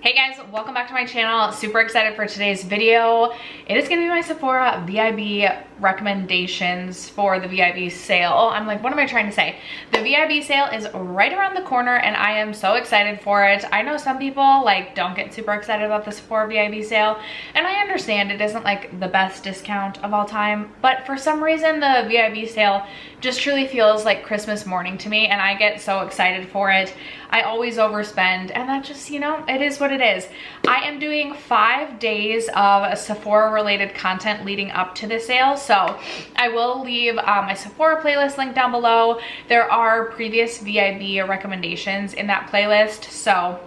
Hey guys, welcome back to my channel. Super excited for today's video. It is gonna be my Sephora VIB recommendations for the VIB sale. I'm like, what am I trying to say? The VIB sale is right around the corner and I am so excited for it. I know some people like don't get super excited about the Sephora VIB sale, and I understand it isn't like the best discount of all time, but for some reason the VIB sale just truly feels like Christmas morning to me, and I get so excited for it. I always overspend, and that just, you know, it is what it is. I am doing 5 days of Sephora related content leading up to the sale, so I will leave my Sephora playlist link down below. There are previous VIB recommendations in that playlist, so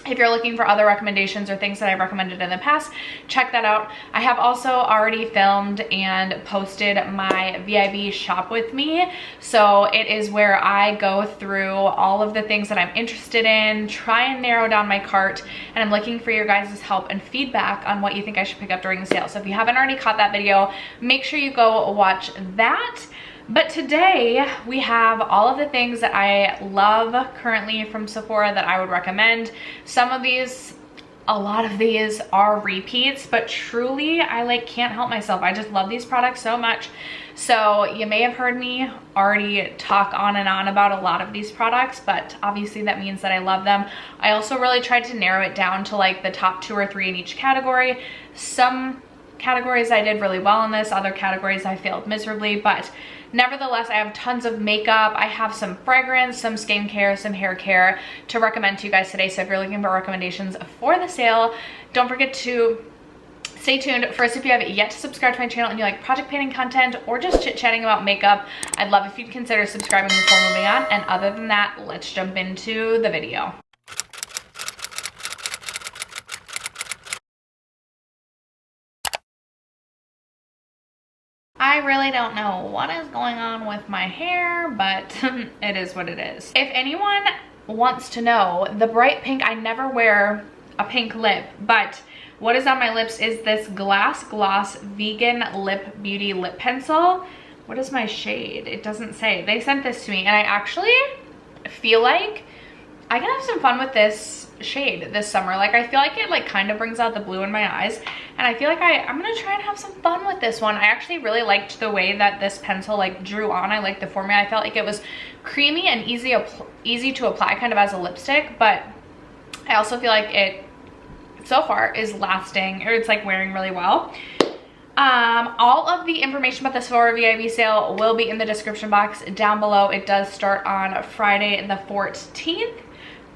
if you're looking for other recommendations or things that I've recommended in the past, check that out. I have also already filmed and posted my VIB shop with me. So it is where I go through all of the things that I'm interested in, try and narrow down my cart, and I'm looking for your guys' help and feedback on what you think I should pick up during the sale. So if you haven't already caught that video, make sure you go watch that. But today we have all of the things that I love currently from Sephora that I would recommend. Some of these, a lot of these are repeats, but truly I like can't help myself. I just love these products so much. So you may have heard me already talk on and on about a lot of these products, but obviously that means that I love them. I also really tried to narrow it down to like the top 2 or 3 in each category. Some categories I did really well in this, other categories I failed miserably, but nevertheless, I have tons of makeup. I have some fragrance, some skincare, some hair care to recommend to you guys today. So if you're looking for recommendations for the sale, don't forget to stay tuned. First, if you haven't yet to subscribe to my channel and you like project painting content or just chit-chatting about makeup, I'd love if you'd consider subscribing before moving on. And other than that, let's jump into the video. I really don't know what is going on with my hair, but it is what it is. If anyone wants to know, the bright pink, I never wear a pink lip, but what is on my lips is this Glass Gloss Vegan Lip Beauty Lip Pencil. What is my shade? It doesn't say. They sent this to me, and I actually feel like I can have some fun with this shade this summer. Like, I feel like it like kind of brings out the blue in my eyes, and I feel like I'm gonna try and have some fun with this one. I actually really liked the way that this pencil like drew on. I liked the formula. I felt like it was creamy and easy to apply kind of as a lipstick, but I also feel like it so far is lasting, or it's like wearing really well. All of the information about the Sephora VIB sale will be in the description box down below. It does start on Friday the 14th.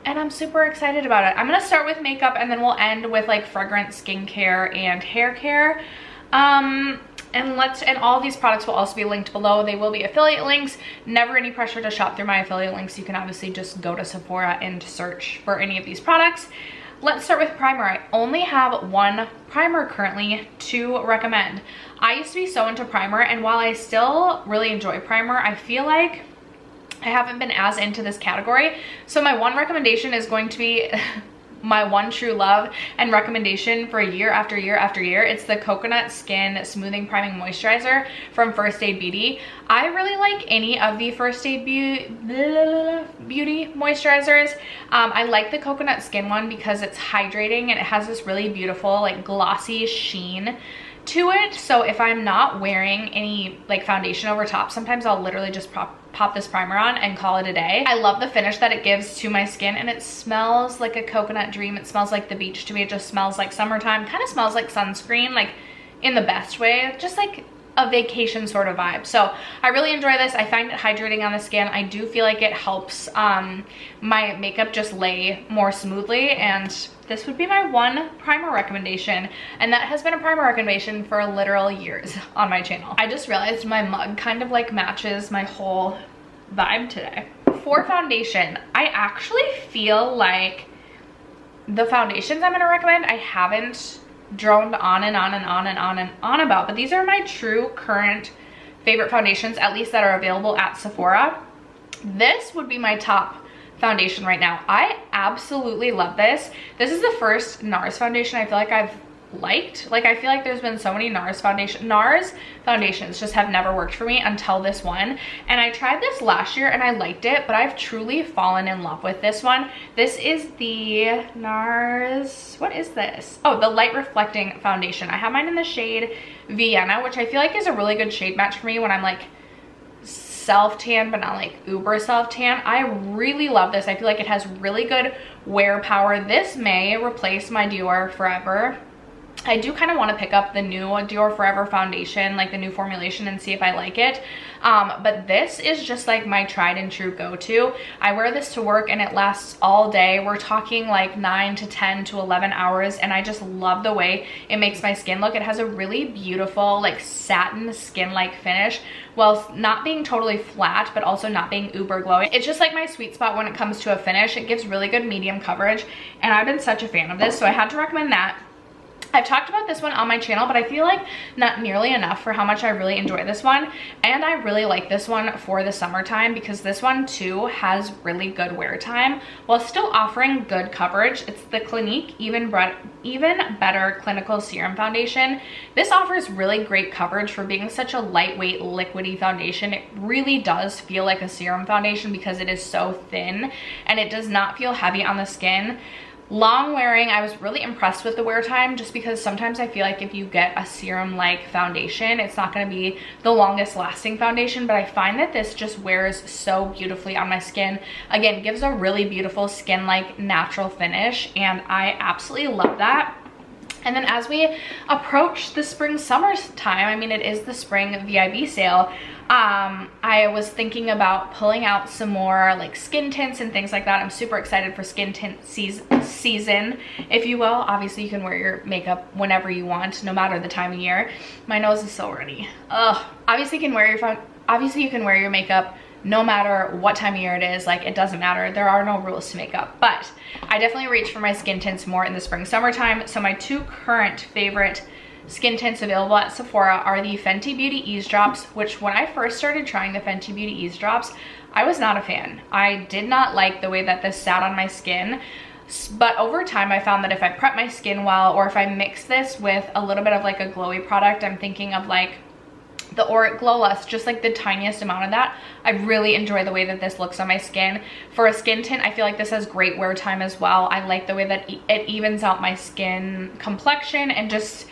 And I'm super excited about it. I'm gonna start with makeup and then we'll end with like fragrance, skincare, and hair care. And all these products will also be linked below. They will be affiliate links. Never any pressure to shop through my affiliate links. You can obviously just go to Sephora and search for any of these products. Let's start with primer. I only have one primer currently to recommend. I used to be so into primer, and while I still really enjoy primer, I feel like I haven't been as into this category. So my one recommendation is going to be my one true love and recommendation for year after year after year. It's the Coconut Skin Smoothing Priming Moisturizer from First Aid Beauty. I really like any of the First Aid Beauty moisturizers. I like the coconut skin one because it's hydrating and it has this really beautiful like glossy sheen to it. So if I'm not wearing any like foundation over top, sometimes I'll literally just pop this primer on and call it a day. I love the finish that it gives to my skin, and it smells like a coconut dream. It smells like the beach to me. It just smells like summertime. Kind of smells like sunscreen, like in the best way, just like a vacation sort of vibe. So I really enjoy this. I find it hydrating on the skin. I do feel like it helps my makeup just lay more smoothly, and this would be my one primer recommendation, and that has been a primer recommendation for literal years on my channel. I just realized my mug kind of like matches my whole vibe today. For foundation, I actually feel like the foundations I'm gonna recommend I haven't droned on and on and on and on and on about, but these are my true current favorite foundations, at least that are available at Sephora. This would be my top foundation right now. I absolutely love this. This is the first NARS foundation I feel like I've liked. Like, I feel like there's been so many NARS foundations just have never worked for me until this one. And I tried this last year and I liked it, but I've truly fallen in love with this one. This is the NARS, what is this? Oh, the Light Reflecting Foundation. I have mine in the shade Vienna, which I feel like is a really good shade match for me when I'm like self-tan but not like uber self-tan. I really love this. I feel like it has really good wear power. This may replace my Dior Forever. I do kind of want to pick up the new Dior Forever foundation, like the new formulation, and see if I like it. But this is just like my tried and true go-to. I wear this to work and it lasts all day. We're talking like 9 to 10 to 11 hours, and I just love the way it makes my skin look. It has a really beautiful like satin skin-like finish, while not being totally flat but also not being uber glowing. It's just like my sweet spot when it comes to a finish. It gives really good medium coverage, and I've been such a fan of this, so I had to recommend that. I've talked about this one on my channel, but I feel like not nearly enough for how much I really enjoy this one. And I really like this one for the summertime because this one too has really good wear time while still offering good coverage. It's the Clinique Even Better Clinical Serum Foundation. This offers really great coverage for being such a lightweight, liquidy foundation. It really does feel like a serum foundation because it is so thin and it does not feel heavy on the skin. Long wearing, I was really impressed with the wear time, just because sometimes I feel like if you get a serum like foundation, it's not going to be the longest lasting foundation, but I find that this just wears so beautifully on my skin. Again, gives a really beautiful skin like natural finish, and I absolutely love that. And then as we approach the spring summer time, I mean, it is the spring VIB sale, I was thinking about pulling out some more like skin tints and things like that. I'm super excited for skin tint season, if you will. Obviously you can wear your makeup whenever you want, no matter the time of year. My nose is so runny. Ugh. Obviously you can wear your makeup no matter what time of year it is. Like, it doesn't matter. There are no rules to makeup, but I definitely reach for my skin tints more in the spring summertime. So my two current favorite skin tints available at Sephora are the Fenty Beauty Ease Drops, which when I first started trying the Fenty Beauty Ease Drops, I was not a fan. I did not like the way that this sat on my skin. But over time, I found that if I prep my skin well, or if I mix this with a little bit of like a glowy product, I'm thinking of like the Auric Glow Lust, just like the tiniest amount of that, I really enjoy the way that this looks on my skin. For a skin tint, I feel like this has great wear time as well. I like the way that it evens out my skin complexion and just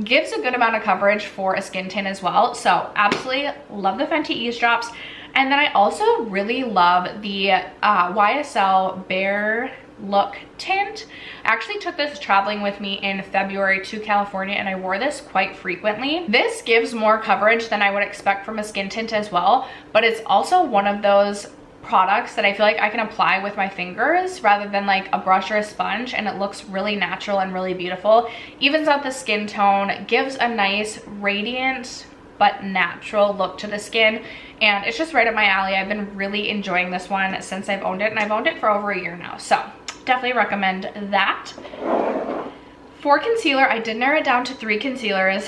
gives a good amount of coverage for a skin tint as well. So absolutely love the Fenty Ease Drops. And then I also really love the YSL Bare Look tint. I actually took this traveling with me in February to California, and I wore this quite frequently. This gives more coverage than I would expect from a skin tint as well, but it's also one of those products that I feel like I can apply with my fingers rather than like a brush or a sponge, and it looks really natural and really beautiful. Evens out the skin tone, gives a nice radiant but natural look to the skin, and it's just right up my alley. I've been really enjoying this one since I've owned it, and I've owned it for over a year now, so definitely recommend that. For concealer, I did narrow it down to 3 concealers.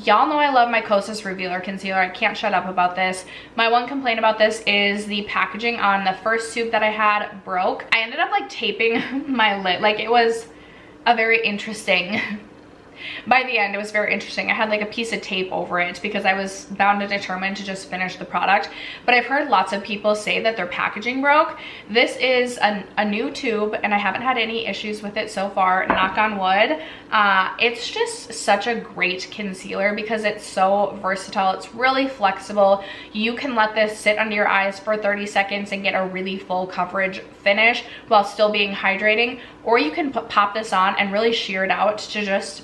Y'all know I love my Kosas Revealer Concealer. I can't shut up about this. My one complaint about this is the packaging on the first tube that I had broke. I ended up like taping my lid. Like, it was a very interesting by the end, it was very interesting. I had like a piece of tape over it because I was bound and determined to just finish the product. But I've heard lots of people say that their packaging broke. This is a new tube, and I haven't had any issues with it so far, knock on wood. It's just such a great concealer because it's so versatile. It's really flexible. You can let this sit under your eyes for 30 seconds and get a really full coverage finish while still being hydrating, or you can pop this on and really sheer it out to just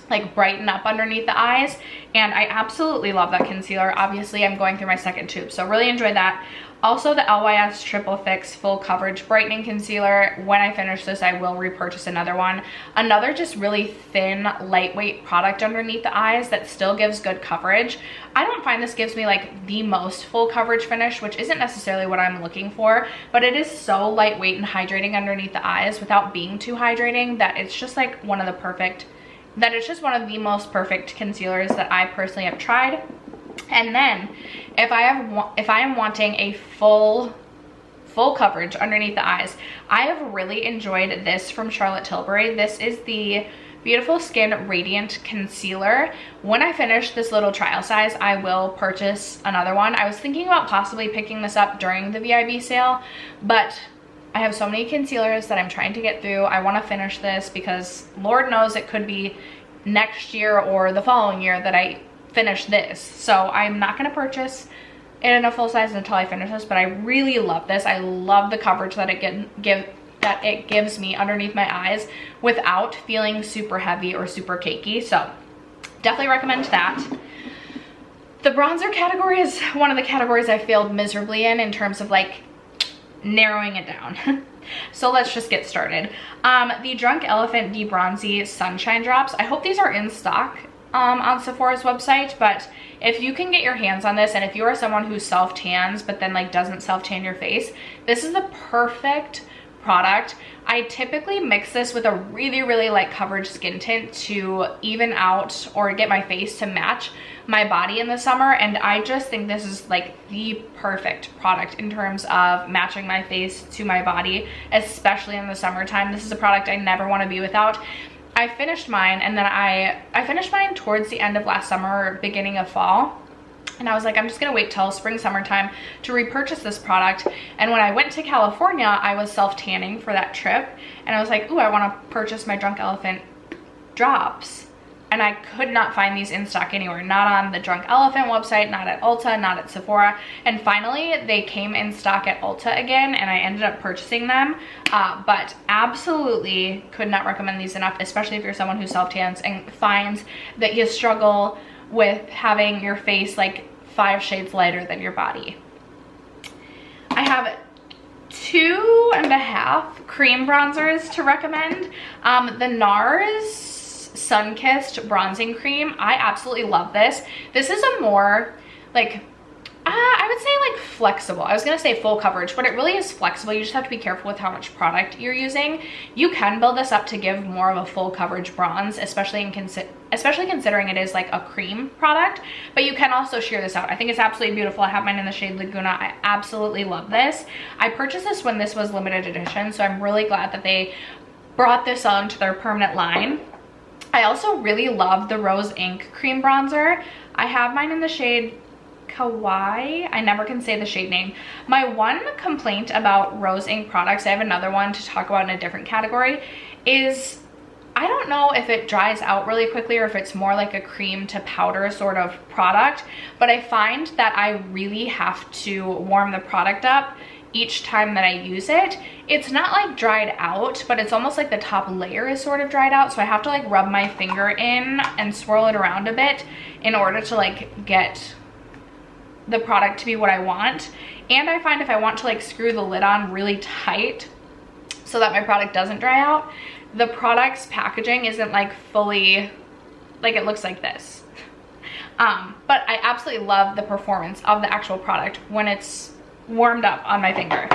like brighten up underneath the eyes. And I absolutely love that concealer. Obviously I'm going through my second tube, so really enjoy that. Also the LYS Triple Fix Full Coverage Brightening Concealer. When I finish this, I will repurchase another one. Another just really thin, lightweight product underneath the eyes that still gives good coverage. I don't find this gives me like the most full coverage finish, which isn't necessarily what I'm looking for, but it is so lightweight and hydrating underneath the eyes without being too hydrating that it's just like it's just one of the most perfect concealers that I personally have tried. And then if I am wanting a full coverage underneath the eyes, I have really enjoyed this from Charlotte Tilbury. This is the Beautiful Skin Radiant Concealer. When I finish this little trial size, I will purchase another one. I was thinking about possibly picking this up during the VIB sale, but I have so many concealers that I'm trying to get through. I want to finish this because Lord knows it could be next year or the following year that I finish this. So I'm not going to purchase it in a full size until I finish this, but I really love this. I love the coverage that it gives me underneath my eyes without feeling super heavy or super cakey. So definitely recommend that. The bronzer category is one of the categories I failed miserably in terms of like narrowing it down. So let's just get started. The Drunk Elephant De-Bronzy Sunshine Drops. I hope these are in stock on Sephora's website, but if you can get your hands on this, and if you are someone who self-tans but then like doesn't self-tan your face, this is the perfect product. I typically mix this with a really light coverage skin tint to even out or get my face to match my body in the summer, and I just think this is like the perfect product in terms of matching my face to my body, especially in the summertime. This is a product I never want to be without. I finished mine, and then I finished mine towards the end of last summer, beginning of fall. And I was like, I'm just gonna wait till spring, summertime to repurchase this product. And when I went to California, I was self-tanning for that trip. And I was like, ooh, I wanna purchase my Drunk Elephant drops. And I could not find these in stock anywhere. Not on the Drunk Elephant website, not at Ulta, not at Sephora. And finally, they came in stock at Ulta again, and I ended up purchasing them. But absolutely could not recommend these enough, especially if you're someone who self-tans and finds that you struggle with having your face like 5 shades lighter than your body. I have 2.5 cream bronzers to recommend. The NARS Sun-Kissed Bronzing Cream. I absolutely love this. This is a more like, I would say like flexible. I was gonna say full coverage, but it really is flexible. You just have to be careful with how much product you're using. You can build this up to give more of a full coverage bronze, especially considering it is like a cream product, but you can also sheer this out. I think it's absolutely beautiful. I have mine in the shade Laguna. I absolutely love this. I purchased this when this was limited edition, so I'm really glad that they brought this onto their permanent line. I also really love the Rose Ink Cream Bronzer. I have mine in the shade Kawaii. I never can say the shade name. My one complaint about Rose Ink products, I have another one to talk about in a different category, is I don't know if it dries out really quickly or if it's more like a cream to powder sort of product, but I find that I really have to warm the product up each time that I use it. It's not like dried out, but it's almost like the top layer is sort of dried out, so I have to like rub my finger in and swirl it around a bit in order to like get the product to be what I want. And I find if I want to like screw the lid on really tight so that my product doesn't dry out, the product's packaging isn't like fully, like it looks like this. But I absolutely love the performance of the actual product when it's warmed up on my finger.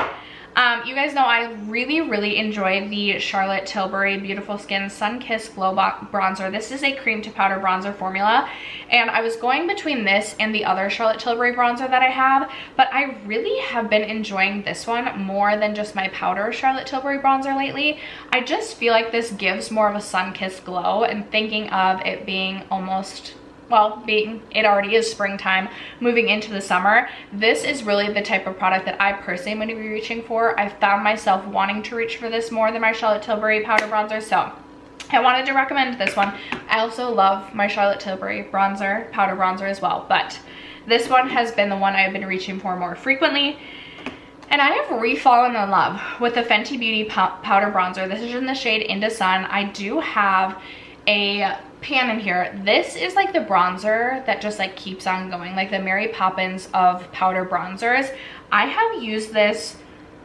You guys know I really enjoy the Charlotte Tilbury Beautiful Skin Sun-Kissed Glow Bronzer. This is a cream to powder bronzer formula, and I was going between this and the other Charlotte Tilbury bronzer that I have, but I really have been enjoying this one more than just my powder Charlotte Tilbury bronzer lately. I just feel like this gives more of a sun-kissed glow, and thinking of it being almost, well, being it already is springtime, moving into the summer, this is really the type of product that I personally am going to be reaching for. I found myself wanting to reach for this more than my Charlotte Tilbury powder bronzer, so I wanted to recommend this one. I also love my Charlotte Tilbury bronzer, powder bronzer as well, but this one has been the one I've been reaching for more frequently. And I have re-fallen in love with the Fenty Beauty powder bronzer. This is in the shade Into Sun. I do have a pan in here. This is like the bronzer that just like keeps on going, like the Mary Poppins of powder bronzers. I have used this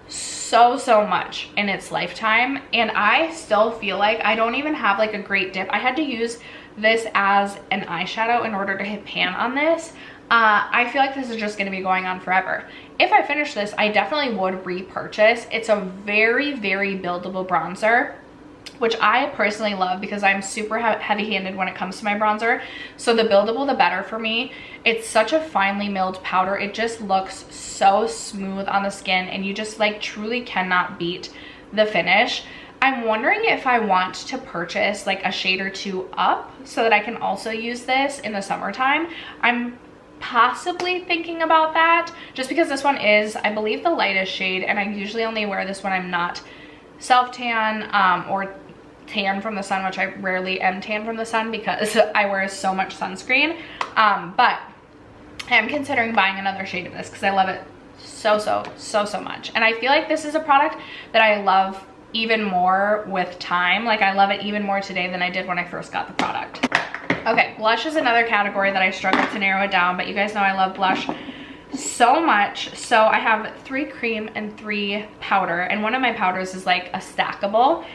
so much in its lifetime, and I still feel like I don't even have like a great dip. I had to use this as an eyeshadow in order to hit pan on this. I feel like this is just going to be going on forever. If I finish this, I definitely would repurchase. It's a very buildable bronzer, which I personally love because I'm super heavy-handed when it comes to my bronzer. So the buildable, the better for me. It's such a finely milled powder. It just looks so smooth on the skin, and you just like truly cannot beat the finish. I'm wondering if I want to purchase like a shade or two up so that I can also use this in the summertime. I'm possibly thinking about that just because this one is, I believe, the lightest shade, and I usually only wear this when I'm not self-tan or tan from the sun, which I rarely am tan from the sun because I wear so much sunscreen. But I am considering buying another shade of this because I love it so much. And I feel like this is a product that I love even more with time. Like I love it even more today than I did when I first got the product. Okay, blush is another category that I struggled to narrow it down, but you guys know I love blush so much. So I have 3 cream and 3 powder, and one of my powders is like a stackable.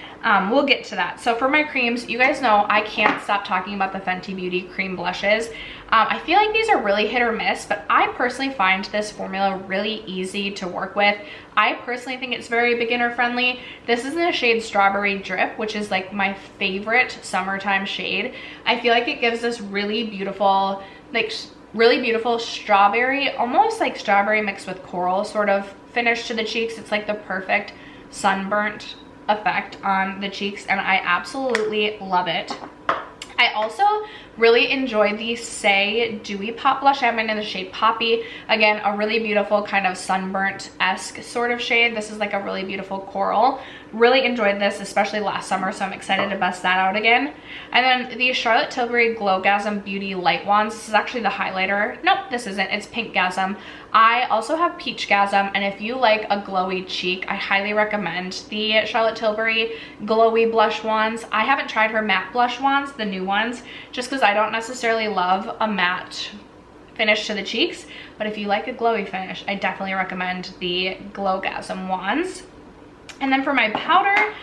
We'll get to that. So for my creams, you guys know I can't stop talking about the Fenty Beauty cream blushes. I feel like these are really hit or miss, but I personally find this formula really easy to work with. I personally think it's very beginner friendly. This is in the shade Strawberry Drip, which is like my favorite summertime shade. I feel like it gives this really beautiful, like really beautiful strawberry, almost like strawberry mixed with coral sort of finish to the cheeks. It's like the perfect sunburnt effect on the cheeks, and I absolutely love it. I also really enjoy the Say Dewy Pop blush. I have mine in the shade Poppy. Again, a really beautiful kind of sunburnt-esque sort of shade. This is like a really beautiful coral. Really enjoyed this, especially last summer, so I'm excited to bust that out again. And then the Charlotte Tilbury Glowgasm Beauty Light Wands. This is actually the highlighter. Nope, this isn't. It's Pinkgasm. I also have Peachgasm, and if you like a glowy cheek, I highly recommend the Charlotte Tilbury Glowy Blush Wands. I haven't tried her matte blush wands, the new ones, just because I don't necessarily love a matte finish to the cheeks. But if you like a glowy finish, I definitely recommend the Glowgasm wands. And then for my powder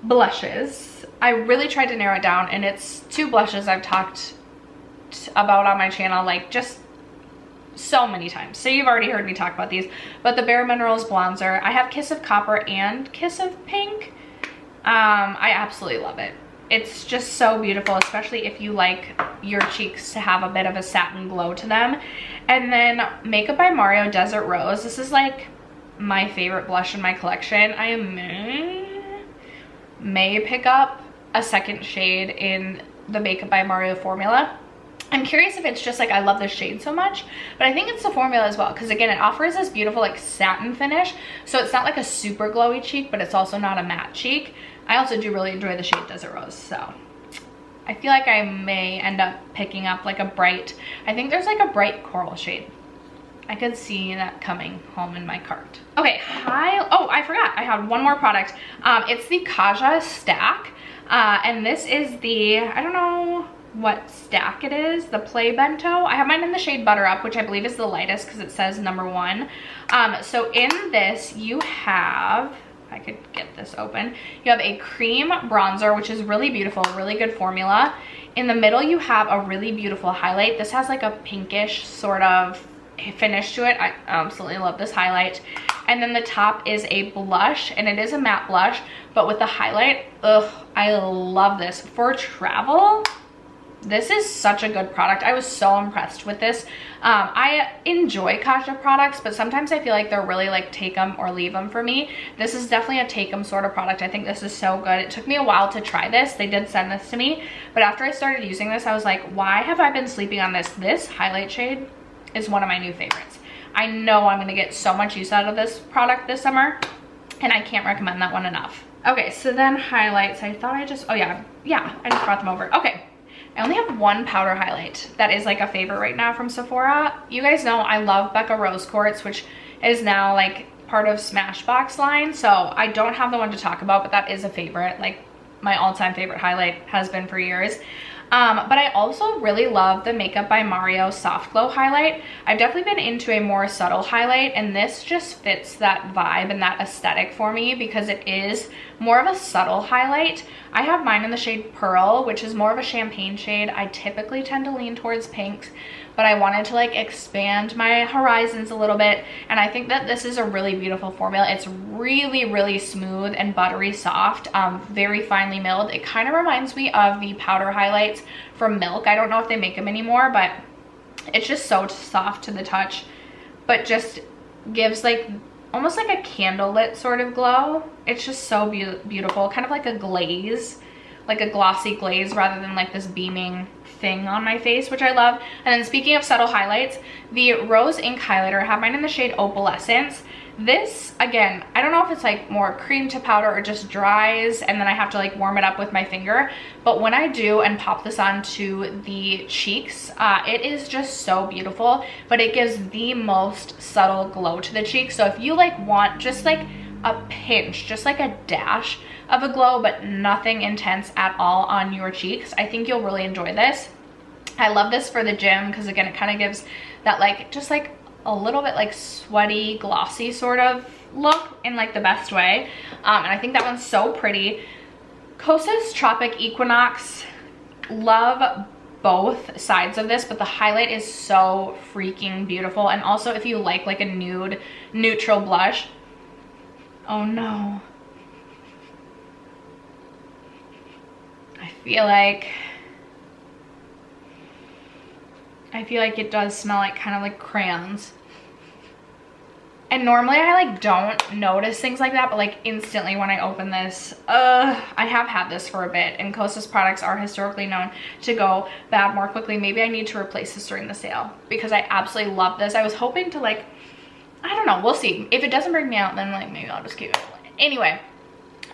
blushes, I really tried to narrow it down, and it's 2 blushes I've talked about on my channel like just so many times, so you've already heard me talk about these. But the Bare Minerals bronzer, I have Kiss of Copper and Kiss of Pink. I absolutely love it. It's just so beautiful, especially if you like your cheeks to have a bit of a satin glow to them. And then Makeup by Mario Desert Rose. This is like my favorite blush in my collection. I may pick up a second shade in the Makeup by Mario formula. I'm curious if it's just like I love this shade so much, but I think it's the formula as well, because again, it offers this beautiful like satin finish, so it's not like a super glowy cheek, but it's also not a matte cheek. I also do really enjoy the shade Desert Rose, so I feel like I may end up picking up like a bright, I think there's like a bright coral shade. I could see that coming home in my cart. Okay, oh, I forgot, I had one more product. It's the Kaja Stack, and this is the, I don't know what stack it is, the Play Bento. I have mine in the shade Butter Up, which I believe is the lightest because it says #1. So in this you have, if I could get this open, you have a cream bronzer, which is really beautiful, really good formula. In the middle you have a really beautiful highlight. This has like a pinkish sort of finish to it. I absolutely love this highlight. And then the top is a blush, and it is a matte blush, but with the highlight, ugh, I love this. For travel, this is such a good product. I was so impressed with this. I enjoy Kaja products, but sometimes I feel like they're really like take them or leave them for me. This is definitely a take them sort of product. I think this is so good. It took me a while to try this. They did send this to me, but after I started using this, I was like, why have I been sleeping on this? This highlight shade is one of my new favorites. I know I'm gonna get so much use out of this product this summer, and I can't recommend that one enough. Okay, so then highlights. I thought I just, oh yeah, I just brought them over. Okay. I only have one powder highlight that is like a favorite right now from Sephora. You guys know I love Becca Rose Quartz, which is now like part of Smashbox line. So I don't have the one to talk about, but that is a favorite. Like my all-time favorite highlight has been for years. But I also really love the Makeup by Mario Soft Glow highlight. I've definitely been into a more subtle highlight, and this just fits that vibe and that aesthetic for me because it is more of a subtle highlight. I have mine in the shade Pearl, which is more of a champagne shade. I typically tend to lean towards pinks, but I wanted to like expand my horizons a little bit, and I think that this is a really beautiful formula. It's really smooth and buttery soft, very finely milled. It kind of reminds me of the powder highlights from Milk. I don't know if they make them anymore, but it's just so soft to the touch, but just gives like almost like a candlelit sort of glow. It's just so beautiful, kind of like a glaze, like a glossy glaze rather than like this beaming thing on my face, which I love. And then speaking of subtle highlights, the Rose Ink Highlighter, I have mine in the shade Opalescence. This, again, I don't know if it's like more cream to powder or just dries and then I have to like warm it up with my finger, but when I do and pop this onto the cheeks, it is just so beautiful, but it gives the most subtle glow to the cheeks. So if you like want just like a pinch, just like a dash of a glow, but nothing intense at all on your cheeks, I think you'll really enjoy this. I love this for the gym because again, it kind of gives that like, just like a little bit like sweaty, glossy sort of look in like the best way. And I think that one's so pretty. Kosas Tropic Equinox, love both sides of this, but the highlight is so freaking beautiful. And also if you like a nude neutral blush, oh no, I feel like it does smell like kind of like crayons. And normally I like don't notice things like that, but like instantly when I open this, I have had this for a bit, and Kosas products are historically known to go bad more quickly. Maybe I need to replace this during the sale because I absolutely love this. I was hoping to like, I don't know, we'll see. If it doesn't bring me out, then like maybe I'll just keep it. Anyway,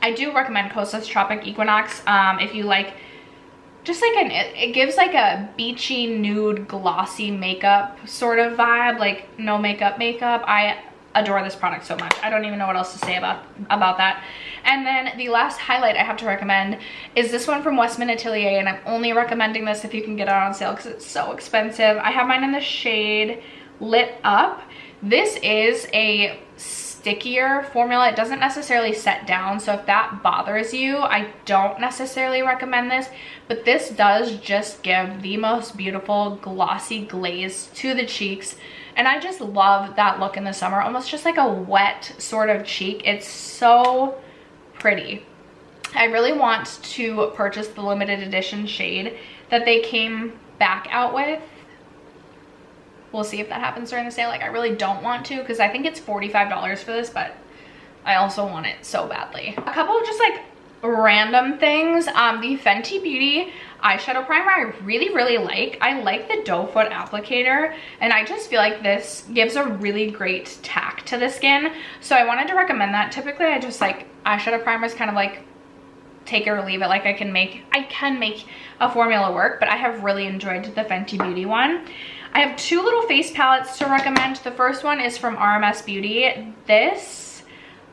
I do recommend Kosas Tropic Equinox if you like just like it gives like a beachy nude glossy makeup sort of vibe, like no makeup. I adore this product so much. I don't even know what else to say about that. And then the last highlight I have to recommend is this one from Westman Atelier, and I'm only recommending this if you can get it on sale because it's so expensive. I have mine in the shade Lit Up. This is a stickier formula. It doesn't necessarily set down, so if that bothers you, I don't necessarily recommend this, but this does just give the most beautiful glossy glaze to the cheeks, and I just love that look in the summer, almost just like a wet sort of cheek. It's so pretty. I really want to purchase the limited edition shade that they came back out with. We'll see if that happens during the sale. Like, I really don't want to because I think it's $45 for this, but I also want it so badly. A couple of just like random things. The Fenty Beauty eyeshadow primer I really like. I like the doe foot applicator, and I just feel like this gives a really great tack to the skin. So I wanted to recommend that. Typically I just like eyeshadow primers kind of like take it or leave it. Like I can make a formula work, but I have really enjoyed the Fenty Beauty one. I have two little face palettes to recommend. The first one is from RMS Beauty. This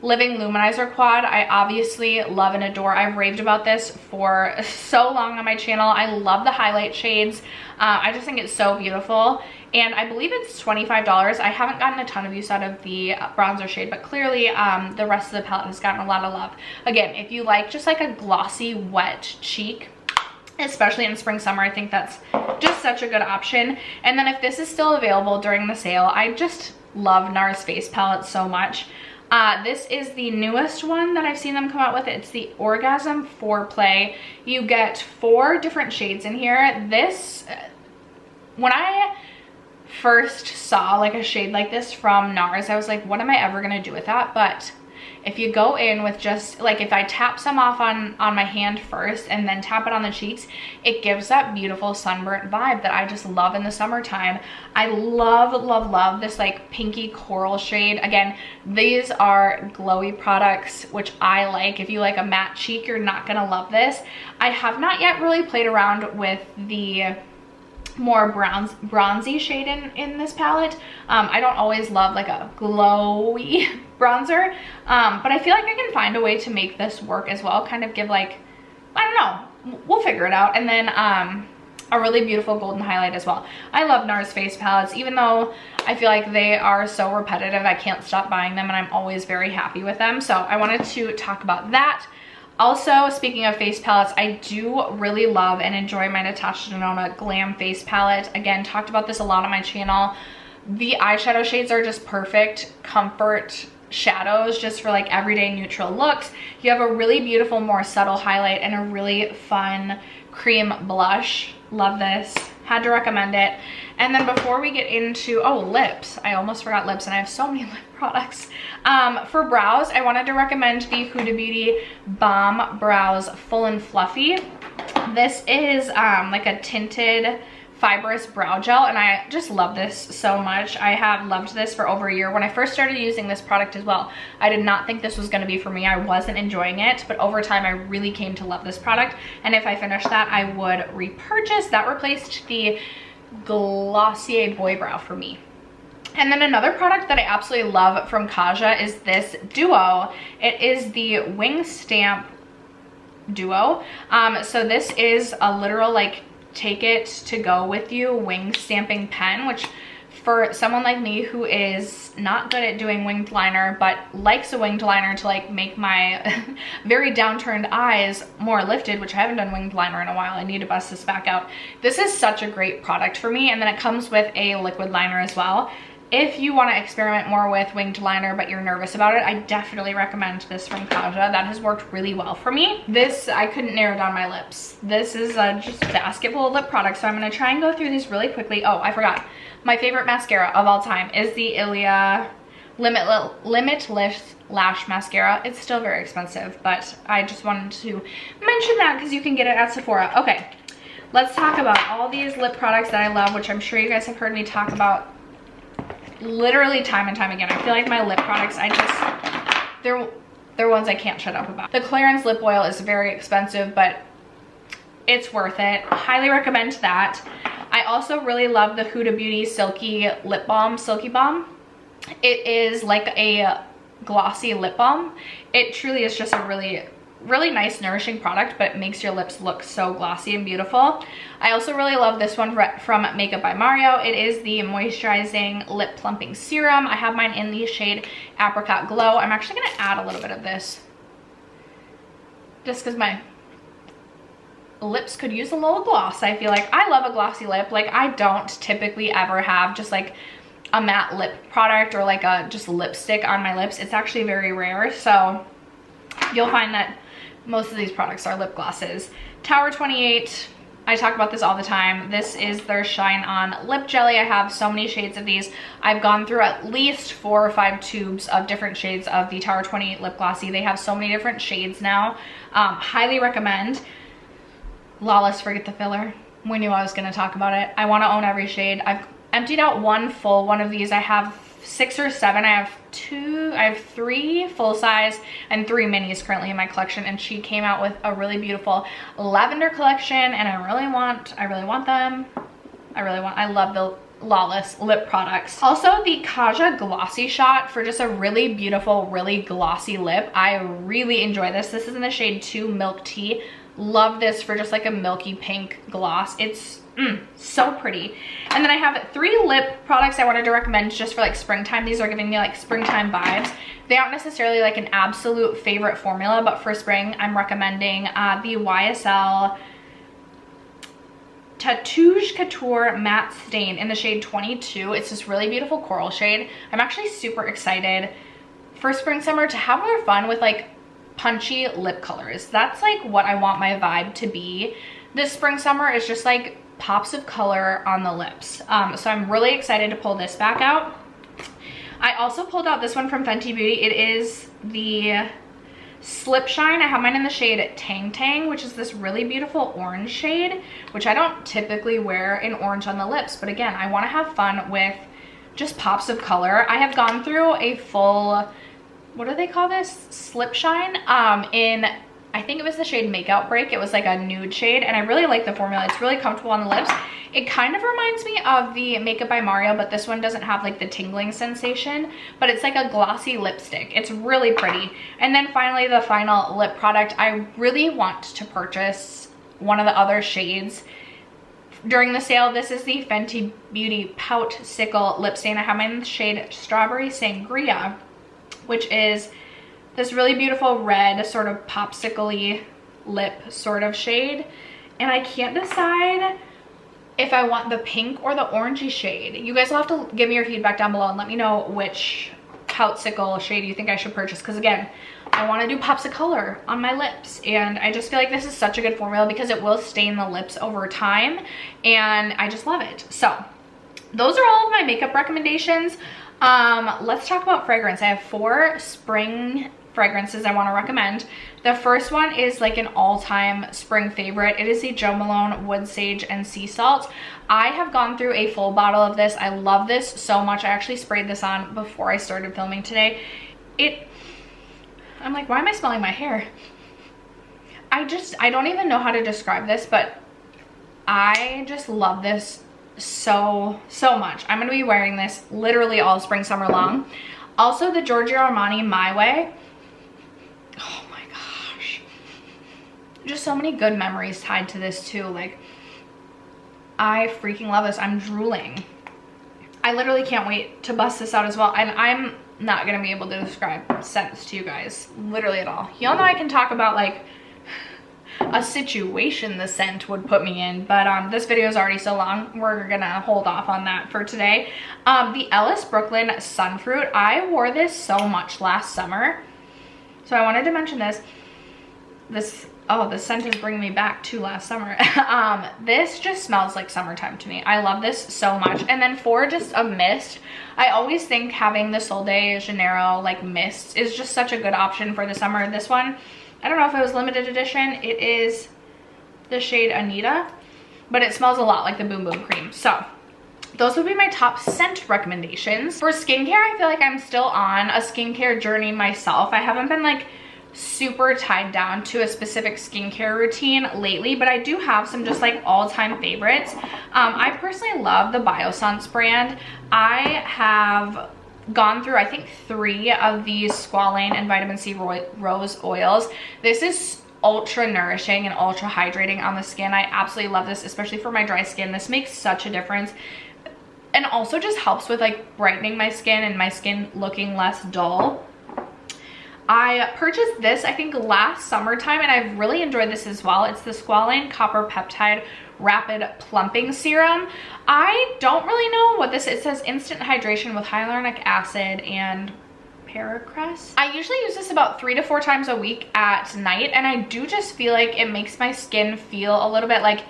Living Luminizer Quad, I obviously love and adore. I've raved about this for so long on my channel. I love the highlight shades. I just think it's so beautiful. And I believe it's $25. I haven't gotten a ton of use out of the bronzer shade, but clearly the rest of the palette has gotten a lot of love. Again, if you like just like a glossy, wet cheek, especially in spring summer, I think that's just such a good option. And then if this is still available during the sale, I just love NARS face palettes so much. This is the newest one that I've seen them come out with. It's the Orgasm Foreplay. You get 4 different shades in here. This, when I first saw like a shade like this from NARS, I was like, what am I ever gonna do with that? But if you go in with just like, if I tap some off on my hand first and then tap it on the cheeks, it gives that beautiful sunburnt vibe that I just love in the summertime. I love this like pinky coral shade. Again, these are glowy products, which I like. If you like a matte cheek, you're not gonna love this. I have not yet really played around with the more bronzy shade in this palette. I don't always love like a glowy bronzer, but I feel like I can find a way to make this work as well, kind of give like, I don't know, we'll figure it out. And then a really beautiful golden highlight as well. I love NARS face palettes, even though I feel like they are so repetitive, I can't stop buying them and I'm always very happy with them. So I wanted to talk about that. Also, speaking of face palettes, I do really love and enjoy my Natasha Denona Glam Face Palette. Again, talked about this a lot on my channel. The eyeshadow shades are just perfect comfort shadows just for like everyday neutral looks. You have a really beautiful, more subtle highlight and a really fun cream blush. Love this. Had to recommend it. And then before we get into, oh, lips. I almost forgot lips, and I have so many lip products. For brows, I wanted to recommend the Huda Beauty Balm Brows Full and Fluffy. This is like a tinted fibrous brow gel, and I just love this so much. I have loved this for over a year. When I first started using this product as well, I did not think this was going to be for me. I wasn't enjoying it, but over time I really came to love this product, and if I finished that, I would repurchase. That replaced the Glossier Boy Brow for me. And then another product that I absolutely love from Kaja is this duo. It is the Wing Stamp Duo. So this is a literal like take it to go with you wing stamping pen, which for someone like me who is not good at doing winged liner but likes a winged liner to like make my very downturned eyes more lifted, which I haven't done winged liner in a while. I need to bust this back out. This is such a great product for me, and then it comes with a liquid liner as well. If you want to experiment more with winged liner but you're nervous about it, I definitely recommend this from Kaja. That has worked really well for me. This, I couldn't narrow down my lips. This is just a basket full of lip products, so I'm going to try and go through these really quickly. Oh, I forgot. My favorite mascara of all time is the Ilia Limitless Lash Mascara. It's still very expensive, but I just wanted to mention that because you can get it at Sephora. Okay, let's talk about all these lip products that I love, which I'm sure you guys have heard me talk about literally time and time again. I feel like my lip products, they're ones I can't shut up about. The Clarins lip oil is very expensive, but it's worth it. Highly recommend that. I also really love the Huda Beauty Silky Lip Balm, Silky Balm. It is like a glossy lip balm. It truly is just a really nice nourishing product, but it makes your lips look so glossy and beautiful. I also really love this one from Makeup by Mario. It is the moisturizing lip plumping serum. I have mine in the shade Apricot Glow. I'm actually going to add a little bit of this just because my lips could use a little gloss. I feel like I love a glossy lip. Like, I don't typically ever have just like a matte lip product or like a just lipstick on my lips. It's actually very rare, so you'll find that most of these products are lip glosses. Tower 28, I talk about this all the time. This is their Shine On Lip Jelly. I have so many shades of these. I've gone through at least 4 or 5 tubes of different shades of the Tower 28 Lip Glossy. They have so many different shades now. Highly recommend. Lawless, forget the filler. We knew I was going to talk about it. I want to own every shade. I've emptied out one full one of these. I have 6 or 7. I have 3 full size and 3 minis currently in my collection, and she came out with a really beautiful lavender collection, and I really want them. I love the Lawless lip products. Also, the Kaja Glossy Shot for just a really beautiful, really glossy lip. I really enjoy this. This is in the shade 2 Milk Tea. Love this for just like a milky pink gloss. It's so pretty. And then I have 3 lip products I wanted to recommend just for like springtime. These are giving me like springtime vibes. They aren't necessarily like an absolute favorite formula, but for spring I'm recommending the YSL Tatouage Couture Matte Stain in the shade 22. It's this really beautiful coral shade. I'm actually super excited for spring summer to have more fun with like punchy lip colors. That's like what I want my vibe to be this spring summer, is just like pops of color on the lips. So I'm really excited to pull this back out. I also pulled out this one from Fenty Beauty. It is the Slip Shine. I have mine in the shade Tang Tang, which is this really beautiful orange shade, which I don't typically wear in orange on the lips, but again, I want to have fun with just pops of color. I have gone through a full, what do they call this? Slip Shine in, I think it was the shade Makeout Break. It was like a nude shade, and I really like the formula. It's really comfortable on the lips. It kind of reminds me of the Makeup by Mario, but this one doesn't have like the tingling sensation, but it's like a glossy lipstick. It's really pretty. And then finally, the final lip product. I really want to purchase one of the other shades during the sale. This is the Fenty Beauty Pout Sickle Lip Stain. I have mine in the shade Strawberry Sangria, which is this really beautiful red sort of popsicle-y lip sort of shade. And I can't decide if I want the pink or the orangey shade. You guys will have to give me your feedback down below and let me know which Pout Sickle shade you think I should purchase, because again, I want to do pops of color on my lips, and I just feel like this is such a good formula because it will stain the lips over time, and I just love it. So those are all of my makeup recommendations. Let's talk about fragrance. I have 4 spring fragrances I want to recommend. The first one is like an all-time spring favorite. It is the Jo Malone Wood Sage and Sea Salt. I have gone through a full bottle of this. I love this so much. I actually sprayed this on before I started filming today. I'm like, why am I smelling my hair? I don't even know how to describe this, but I just love this so much. I'm gonna be wearing this literally all spring, summer long. Also, the Giorgio Armani My Way. Oh my gosh. Just so many good memories tied to this too. Like, I freaking love this. I'm drooling. I literally can't wait to bust this out as well. And I'm not gonna be able to describe scents to you guys literally at all. Y'all know I can talk about like a situation the scent would put me in, but this video is already so long, we're gonna hold off on that for today. The Ellis Brooklyn Sunfruit, I wore this so much last summer, so I wanted to mention this. Oh, the scent is bringing me back to last summer. This just smells like summertime to me. I love this so much. And then for just a mist, I always think having the Sol de Janeiro like mist is just such a good option for the summer. This one, I don't know if it was limited edition. It is the shade Anita, but it smells a lot like the Boom Boom Cream. So those would be my top scent recommendations. For skincare, I feel like I'm still on a skincare journey myself. I haven't been like super tied down to a specific skincare routine lately, but I do have some just like all-time favorites. I personally love the Biossance brand. I have gone through I think 3 of these squalane and vitamin C rose oils. This is ultra nourishing and ultra hydrating on the skin. I absolutely love this, especially for my dry skin. This makes such a difference, and also just helps with like brightening my skin and my skin looking less dull. I purchased this I think last summertime, and I've really enjoyed this as well. It's the Squalane Copper Peptide Rapid Plumping Serum. I don't really know what this is. It says instant hydration with hyaluronic acid and paracress. I usually use this about 3 to 4 times a week at night, and I do just feel like it makes my skin feel a little bit like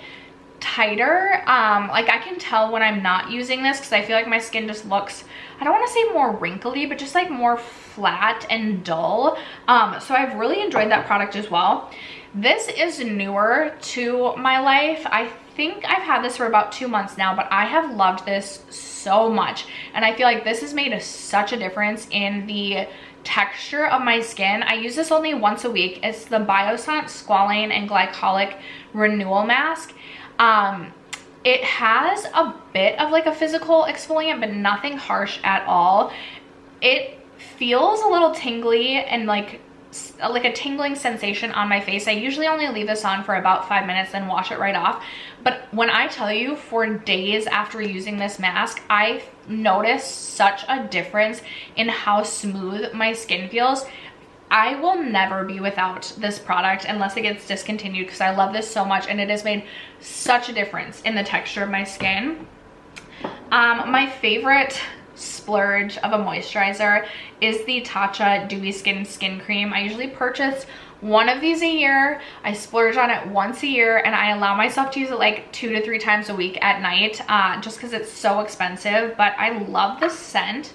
tighter. Like I can tell when I'm not using this because I feel like my skin just looks, I don't want to say more wrinkly, but just like more flat and dull. So I've really enjoyed that product as well. This is newer to my life. I think I've had this for about 2 months now, but I have loved this so much, and I feel like this has made such a difference in the texture of my skin. I use this only once a week. It's the Biossance Squalane and Glycolic Renewal Mask. It has a bit of like a physical exfoliant, but nothing harsh at all. It feels a little tingly and like a tingling sensation on my face. I usually only leave this on for about 5 minutes and wash it right off. But when I tell you, for days after using this mask, I notice such a difference in how smooth my skin feels. I will never be without this product unless it gets discontinued, because I love this so much and it has made such a difference in the texture of my skin. My favorite splurge of a moisturizer is the Tatcha Dewy Skin Cream. I usually purchase 1 of these a year. I splurge on it once a year, and I allow myself to use it like 2 to 3 times a week at night, just because it's so expensive. But I love the scent.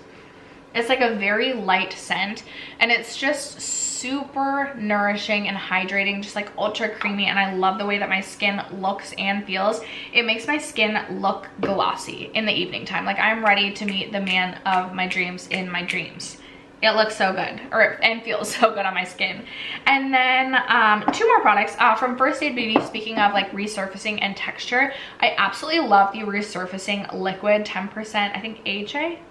It's like a very light scent, and it's just super nourishing and hydrating, just like ultra creamy, and I love the way that my skin looks and feels. It makes my skin look glossy in the evening time. Like I'm ready to meet the man of my dreams in my dreams. It looks so good, and feels so good on my skin. And then 2 more products from First Aid Beauty. Speaking of like resurfacing and texture, I absolutely love the resurfacing liquid 10%, I think AHA.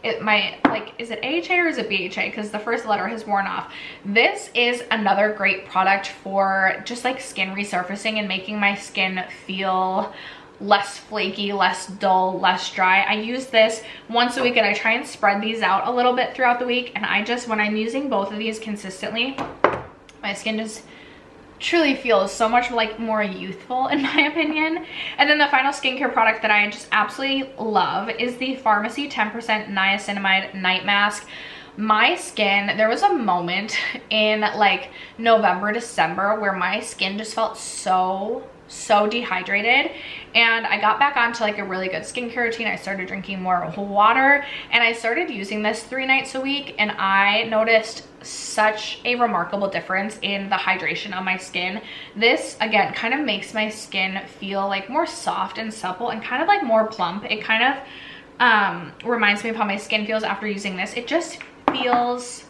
Is it AHA or is it BHA? Because the first letter has worn off. This is another great product for just like skin resurfacing and making my skin feel less flaky, less dull, less dry. I use this once a week, and I try and spread these out a little bit throughout the week. And I just, when I'm using both of these consistently, my skin just truly feels so much like more youthful in my opinion. And then the final skincare product that I just absolutely love is the Pharmacy 10% Niacinamide Night Mask. my skin, there was a moment in like November, December where my skin just felt so dehydrated, and I got back onto like a really good skincare routine. I started drinking more water, and I started using this 3 nights a week, and I noticed such a remarkable difference in the hydration on my skin. This again kind of makes my skin feel like more soft and supple and kind of like more plump. It kind of reminds me of how my skin feels after using this. It just feels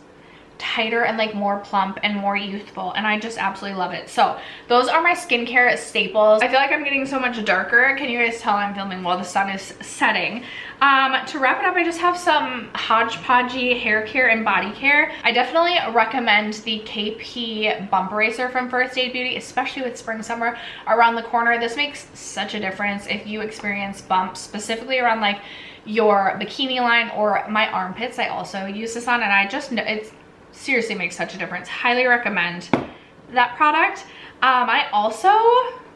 tighter and like more plump and more youthful, and I just absolutely love it. So those are my skincare staples. I feel like I'm getting so much darker. Can you guys tell I'm filming while the sun is setting? To wrap it up, I just have some hodgepodgey hair care and body care. I definitely recommend the KP Bump Eraser from First Aid Beauty, especially with spring summer around the corner. This makes such a difference if you experience bumps, specifically around like your bikini line or my armpits. I also use this on, and I just know it's seriously makes such a difference. Highly recommend that product. I also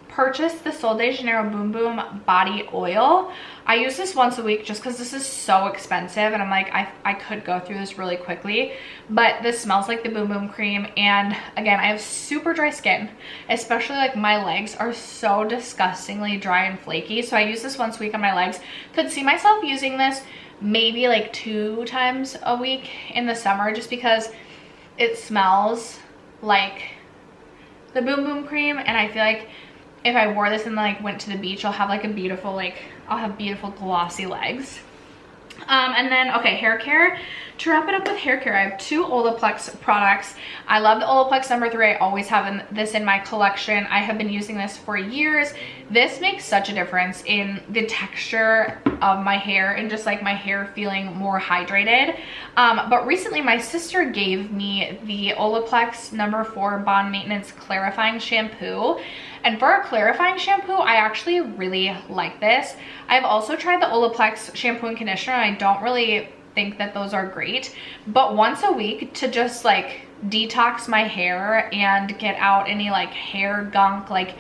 purchased the Sol de Janeiro Boom Boom body oil. I use this once a week just because this is so expensive, and I'm like, I could go through this really quickly, but this smells like the Boom Boom cream. And again, I have super dry skin, especially like my legs are so disgustingly dry and flaky, so I use this once a week on my legs. Could see myself using this maybe like 2 times a week in the summer, just because it smells like the Boom Boom cream, and I feel like if I wore this and like went to the beach, I'll have like a beautiful, like I'll have beautiful glossy legs. And then, okay, hair care. To wrap it up with hair care, I have 2 Olaplex products. I love the Olaplex number 3. I always have this in my collection. I have been using this for years. This makes such a difference in the texture of my hair and just like my hair feeling more hydrated. But recently my sister gave me the Olaplex number 4 Bond Maintenance Clarifying Shampoo. And for a clarifying shampoo, I actually really like this. I've also tried the Olaplex shampoo and conditioner, and I don't really think that those are great. But once a week, to just like detox my hair and get out any like hair gunk, like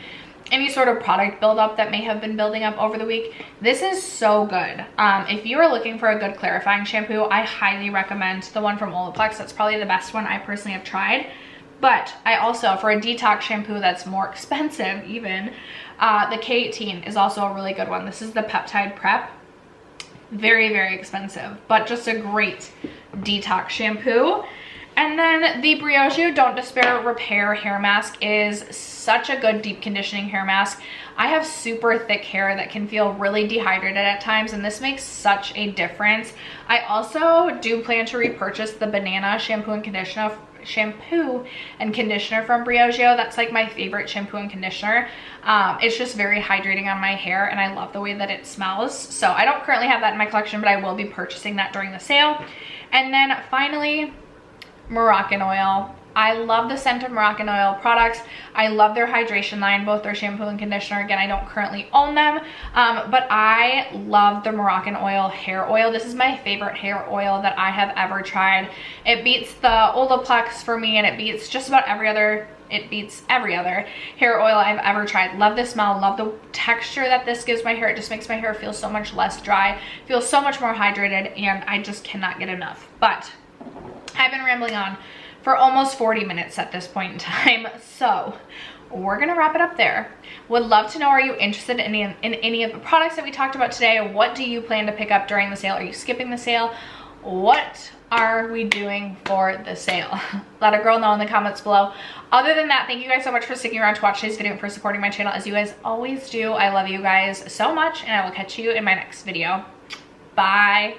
any sort of product buildup that may have been building up over the week, this is so good. If you are looking for a good clarifying shampoo, I highly recommend the one from Olaplex. That's probably the best one I personally have tried. But I also, for a detox shampoo that's more expensive even, the K18 is also a really good one. This is the Peptide Prep. Very, very expensive, but just a great detox shampoo. And then the Briogeo Don't Despair Repair Hair Mask is such a good deep conditioning hair mask. I have super thick hair that can feel really dehydrated at times, and this makes such a difference. I also do plan to repurchase the Banana shampoo and conditioner from Briogeo. That's like my favorite shampoo and conditioner. It's just very hydrating on my hair, and I love the way that it smells. So I don't currently have that in my collection, but I will be purchasing that during the sale. And then finally, Moroccan oil. I love the scent of Moroccan oil products. I love their hydration line, both their shampoo and conditioner. Again, I don't currently own them, but I love the Moroccan oil hair oil. This is my favorite hair oil that I have ever tried. It beats the Olaplex for me, and it beats just about every other hair oil I've ever tried. Love the smell, love the texture that this gives my hair. It just makes my hair feel so much less dry, feels so much more hydrated, and I just cannot get enough. But I've been rambling on for almost 40 minutes at this point in time, so we're gonna wrap it up there. Would love to know, are you interested in any of the products that we talked about today? What do you plan to pick up during the sale? Are you skipping the sale? What are we doing for the sale? Let a girl know in the comments below. Other than that, thank you guys so much for sticking around to watch today's video and for supporting my channel, as you guys always do. I love you guys so much, and I will catch you in my next video. Bye.